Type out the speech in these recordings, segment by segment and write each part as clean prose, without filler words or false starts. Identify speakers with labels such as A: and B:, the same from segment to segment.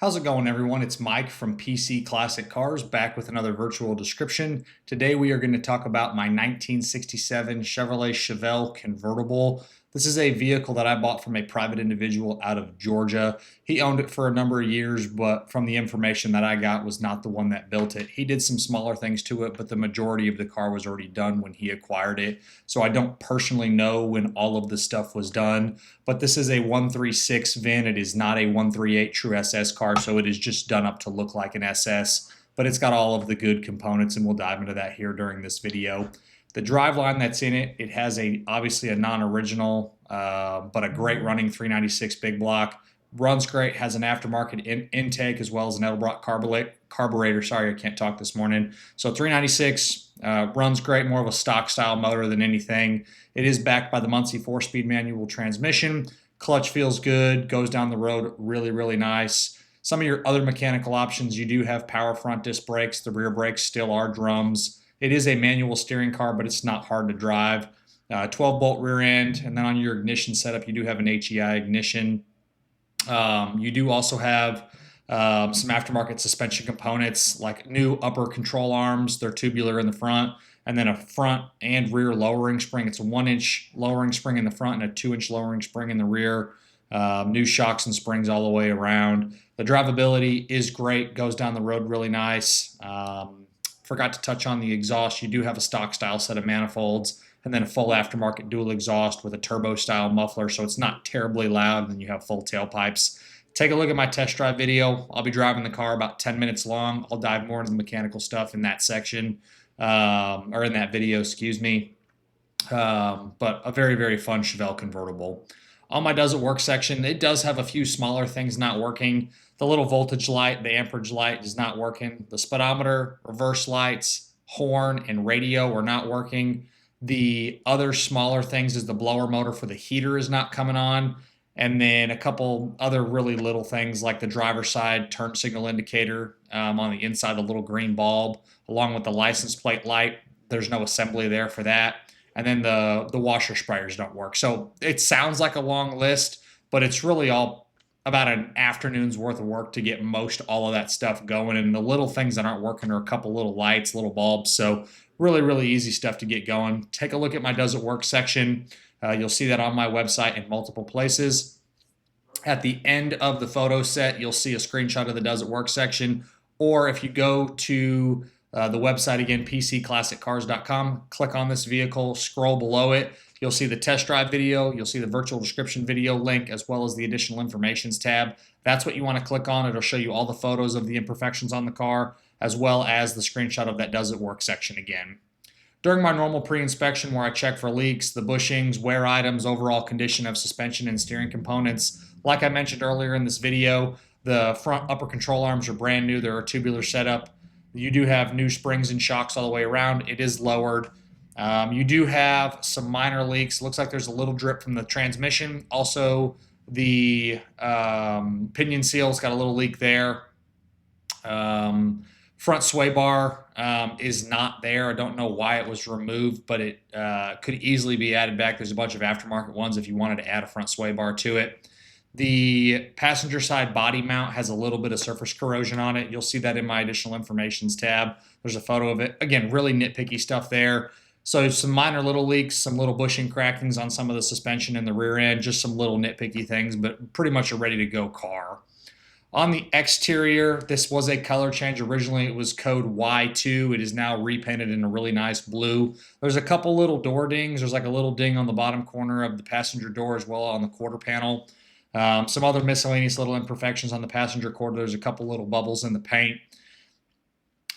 A: How's it going, everyone? It's Mike from PC Classic Cars, back with another virtual description. Today we are going to talk about my 1967 Chevrolet Chevelle convertible. This is a vehicle that I bought from a private individual out of Georgia. He owned it for a number of years, but from the information that I got was not the one that built it. He did some smaller things to it, but the majority of the car was already done when he acquired it. So I don't personally know when all of the stuff was done, but this is a 136 VIN. It is not a 138 true SS car, so it is just done up to look like an SS, but it's got all of the good components, and we'll dive into that here during this video. The driveline that's in it, it has obviously a non-original, but a great running 396 big block. Runs great, has an aftermarket intake as well as an Edelbrock carburetor. Sorry, I can't talk this morning. So 396 runs great, more of a stock style motor than anything. It is backed by the Muncie 4-speed manual transmission. Clutch feels good, goes down the road really, really nice. Some of your other mechanical options, you do have power front disc brakes. The rear brakes still are drums. It is a manual steering car, but it's not hard to drive. 12-bolt rear end, and then on your ignition setup, you do have an HEI ignition. You do also have some aftermarket suspension components, like new upper control arms. They're tubular in the front, and then a front and rear lowering spring. It's a 1-inch lowering spring in the front and a 2-inch lowering spring in the rear. New shocks and springs all the way around. The drivability is great, goes down the road really nice. Forgot to touch on the exhaust. You do have a stock style set of manifolds and then a full aftermarket dual exhaust with a turbo style muffler, so it's not terribly loud, and then you have full tailpipes. Take a look at my test drive video. I'll be driving the car about 10 minutes long. I'll dive more into the mechanical stuff in that section, or in that video, excuse me. But a very, very fun Chevelle convertible. On my does it work section, it does have a few smaller things not working. The little voltage light, the amperage light is not working. The speedometer, reverse lights, horn, and radio are not working. The other smaller things is the blower motor for the heater is not coming on. And then a couple other really little things like the driver's side turn signal indicator on the inside, the little green bulb, along with the license plate light. There's no assembly there for that. And then the washer sprayers don't work. So it sounds like a long list, but it's really all about an afternoon's worth of work to get most all of that stuff going. And the little things that aren't working are a couple little lights, little bulbs. So really, really easy stuff to get going. Take a look at my does it work section. You'll see that on my website in multiple places. At the end of the photo set, you'll see a screenshot of the does it work section. Or if you go to the website again, pcclassiccars.com, click on this vehicle, scroll below it. You'll see the test drive video. You'll see the virtual description video link, as well as the additional informations tab. That's what you want to click on. It'll show you all the photos of the imperfections on the car, as well as the screenshot of that does it work section again. During my normal pre-inspection, where I check for leaks, the bushings, wear items, overall condition of suspension and steering components, like I mentioned earlier in this video, the front upper control arms are brand new. They're a tubular setup. You do have new springs and shocks all the way around. It is lowered. You do have some minor leaks. Looks like there's a little drip from the transmission. Also, the pinion seal's got a little leak there. Front sway bar is not there. I don't know why it was removed, but it could easily be added back. There's a bunch of aftermarket ones if you wanted to add a front sway bar to it. The passenger side body mount has a little bit of surface corrosion on it. You'll see that in my additional informations tab. There's a photo of it. Again, really nitpicky stuff there. So some minor little leaks, some little bushing crackings on some of the suspension in the rear end, just some little nitpicky things, but pretty much a ready-to-go car. On the exterior, this was a color change. Originally, it was code Y2. It is now repainted in a really nice blue. There's a couple little door dings. There's like a little ding on the bottom corner of the passenger door as well on the quarter panel. Some other miscellaneous little imperfections on the passenger quarter. There's a couple little bubbles in the paint.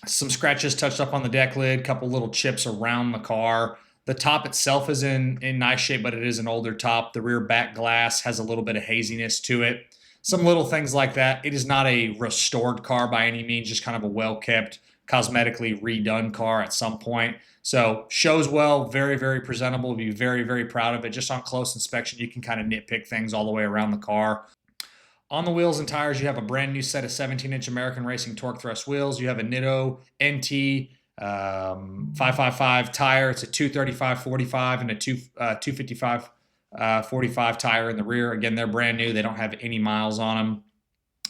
A: Some scratches touched up on the deck lid, couple little chips around the car. The top itself is in nice shape, but it is an older top. The rear back glass has a little bit of haziness to it. Some little things like that. It is not a restored car by any means, just kind of a well-kept, cosmetically redone car at some point. So shows well, very, very presentable. Be very, very proud of it. Just on close inspection, you can kind of nitpick things all the way around the car. On the wheels and tires, you have a brand new set of 17-inch American Racing Torque Thrust wheels. You have a Nitto NT 555 tire. It's a 235/45 and a 255 45 tire in the rear. Again, they're brand new. They don't have any miles on them.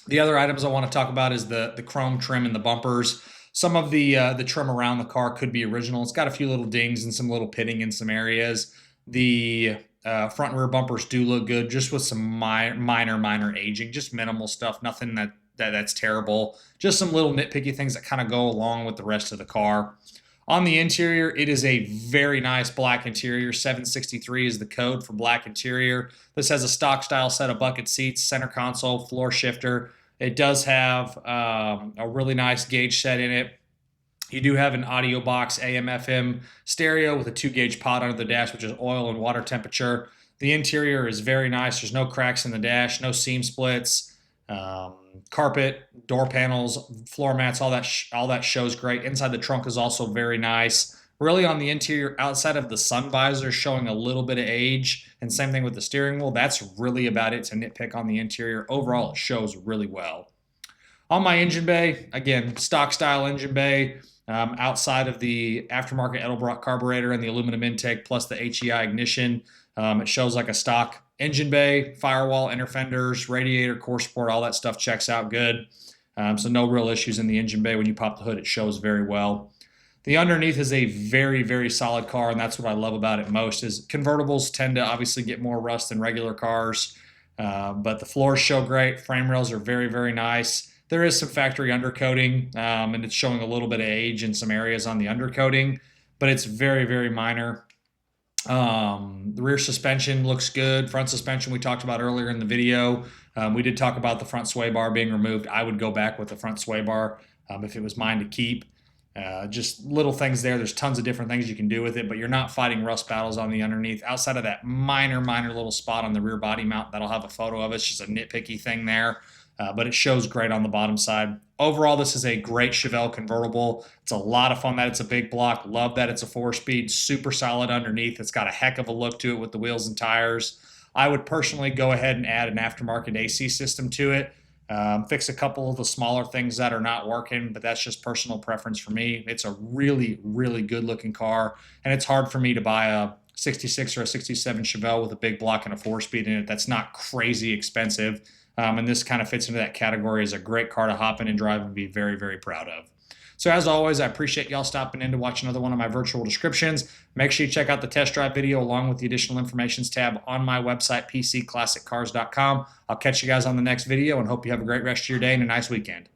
A: The other items I want to talk about is the chrome trim and the bumpers. Some of the trim around the car could be original. It's got a few little dings and some little pitting in some areas. The front and rear bumpers do look good, just with some minor aging, just minimal stuff. Nothing that's terrible. Just some little nitpicky things that kind of go along with the rest of the car. On the interior, it is a very nice black interior. 763 is the code for black interior. This has a stock style set of bucket seats, center console, floor shifter. It does have a really nice gauge set in it. You do have an audio box, AM, FM stereo with a 2-gauge pod under the dash, which is oil and water temperature. The interior is very nice. There's no cracks in the dash, no seam splits. Carpet, door panels, floor mats, all that shows great. Inside the trunk is also very nice. Really on the interior, outside of the sun visor showing a little bit of age, and same thing with the steering wheel, that's really about it to nitpick on the interior. Overall, it shows really well. On my engine bay, again, stock style engine bay. Outside of the aftermarket Edelbrock carburetor and the aluminum intake plus the HEI ignition, it shows like a stock engine bay, firewall, inner fenders, radiator, core support, all that stuff checks out good. So no real issues in the engine bay. When you pop the hood, it shows very well. The underneath is a very solid car, and that's what I love about it most. Is convertibles tend to obviously get more rust than regular cars, but the floors show great. Frame rails are very nice. There is some factory undercoating, and it's showing a little bit of age in some areas on the undercoating, but it's very minor. The rear suspension looks good. Front suspension we talked about earlier in the video. We did talk about the front sway bar being removed. I would go back with the front sway bar if it was mine to keep. Just little things there. There's tons of different things you can do with it, but you're not fighting rust battles on the underneath. Outside of that minor little spot on the rear body mount that'll have a photo of it. It's just a nitpicky thing there. But it shows great on the bottom side. Overall, this is a great Chevelle convertible. It's a lot of fun that it's a big block. Love that it's a 4-speed, super solid underneath. It's got a heck of a look to it with the wheels and tires. I would personally go ahead and add an aftermarket AC system to it. Fix a couple of the smaller things that are not working, but that's just personal preference for me. It's a really good looking car, and it's hard for me to buy a 66 or a 67 Chevelle with a big block and a 4-speed in it. That's not crazy expensive. And this kind of fits into that category as a great car to hop in and drive and be very proud of. So as always, I appreciate y'all stopping in to watch another one of my virtual descriptions. Make sure you check out the test drive video along with the additional informations tab on my website, pcclassiccars.com. I'll catch you guys on the next video and hope you have a great rest of your day and a nice weekend.